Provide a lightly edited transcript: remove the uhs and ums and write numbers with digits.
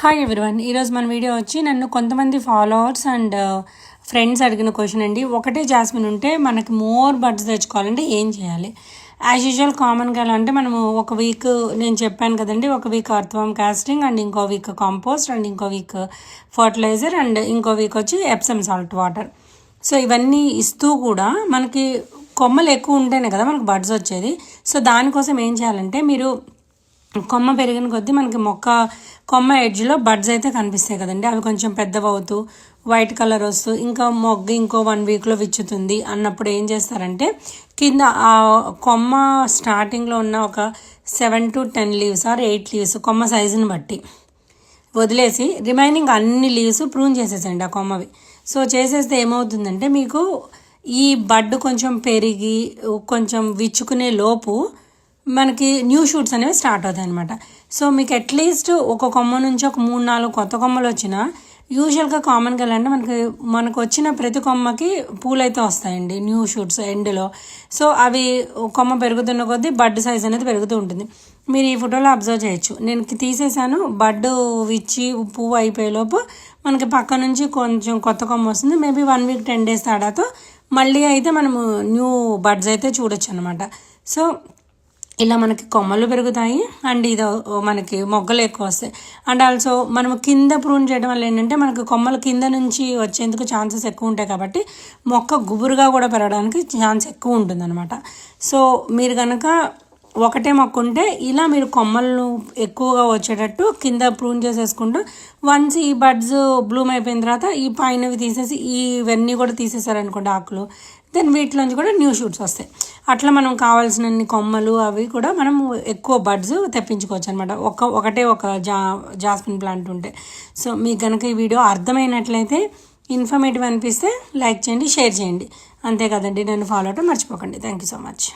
Hi everyone, ఈరోజు మన video వచ్చి నన్ను కొంతమంది ఫాలోవర్స్ అండ్ ఫ్రెండ్స్ అడిగిన క్వశ్చన్ అండి. ఒకటే జాస్మిన్ ఉంటే మనకి మోర్ బడ్స్ తెచ్చుకోవాలంటే ఏం చేయాలి? యాజ్ యూజువల్ కామన్గా ఎలా అంటే మనము ఒక వీక్ నేను చెప్పాను కదండి, ఒక వీక్ అర్థవం కాస్టింగ్ అండ్ ఇంకో వీక్ కాంపోస్ట్ అండ్ ఇంకో వీక్ ఫర్టిలైజర్ అండ్ ఇంకో వీక్ వచ్చి ఎప్సమ్ సాల్ట్ వాటర్. సో ఇవన్నీ ఇస్తూ కూడా మనకి కొమ్మలు ఎక్కువ ఉంటేనే కదా మనకు బడ్స్ వచ్చేది. సో దానికోసం ఏం చేయాలంటే మీరు కొమ్మ పెరిగిన కొద్దీ మనకి కొమ్మ ఎడ్జ్లో బడ్స్ అయితే కనిపిస్తాయి కదండి, అవి కొంచెం పెద్దవి అవుతూ వైట్ కలర్ వస్తూ ఇంకా మొగ్గ ఇంకో 1 వీక్లో విచ్చుతుంది అన్నప్పుడు ఏం చేస్తారంటే కింద ఆ కొమ్మ స్టార్టింగ్లో ఉన్న ఒక 7 to 10 లీవ్స్ ఆర్ 8 లీవ్స్ కొమ్మ సైజుని బట్టి వదిలేసి రిమైనింగ్ అన్ని లీవ్స్ ప్రూన్ చేసేసండి ఆ కొమ్మవి. సో చేసేస్తే ఏమవుతుందంటే మీకు ఈ బడ్ కొంచెం పెరిగి కొంచెం విచ్చుకునే లోపు మనకి న్యూ షూట్స్ అనేవి స్టార్ట్ అవుతాయి అనమాట. సో మీకు అట్లీస్ట్ ఒక కొమ్మ నుంచి ఒక 3-4 కొత్త కొమ్మలు వచ్చినా యూజువల్గా కామన్గా అంటే మనకు వచ్చిన ప్రతి కొమ్మకి పూలు అయితే వస్తాయండి, న్యూ షూట్స్ ఎండ్లో. సో అవి కొమ్మ పెరుగుతున్న కొద్దీ బడ్ సైజ్ అనేది పెరుగుతూ ఉంటుంది. మీరు ఈ ఫోటోలో అబ్జర్వ్ చేయొచ్చు, నేను తీసేసాను. బడ్ విచ్చి పువ్వు అయిపోయేలోపు మనకి పక్క నుంచి కొంచెం కొత్త కొమ్మ వస్తుంది. మేబీ 1 వీక్ 10 డేస్ తేడాతో మళ్ళీ అయితే మనము న్యూ బడ్స్ అయితే చూడొచ్చు అనమాట. సో ఇలా మనకి కొమ్మలు పెరుగుతాయి అండ్ ఇది మనకి మొగ్గలు ఎక్కువ వస్తాయి. అండ్ ఆల్సో మనం కింద ప్రూన్ చేయడం వల్ల ఏంటంటే మనకు కొమ్మలు కింద నుంచి వచ్చేందుకు ఛాన్సెస్ ఎక్కువ ఉంటాయి కాబట్టి మొక్క గుబురుగా కూడా పెరగడానికి ఛాన్స్ ఎక్కువ ఉంటుందన్నమాట. సో మీరు కనుక ఒకటే మొక్క ఉంటే ఇలా మీరు కొమ్మలు ఎక్కువగా వచ్చేటట్టు కింద ప్రూన్ చేసేసుకుంటూ వన్స్ ఈ బడ్స్ బ్లూమ్ అయిపోయిన తర్వాత ఈ పైనవి తీసేసి ఇవన్నీ కూడా తీసేసారనుకోండి ఆకులు, దెన్ వీటిలోంచి కూడా న్యూ షూట్స్ వస్తాయి. అట్లా మనం కావాల్సినన్ని కొమ్మలు అవి కూడా మనం ఎక్కువ బడ్స్ తెప్పించుకోవచ్చు అనమాట ఒకటే ఒక జాస్మిన్ ప్లాంట్ ఉంటే. సో మీకు కనుక ఈ వీడియో అర్థమైనట్లయితే ఇన్ఫర్మేటివ్ అనిపిస్తే లైక్ చేయండి, షేర్ చేయండి. అంతే కదండి, నన్ను ఫాలో అవటం మర్చిపోకండి. Thank you so much.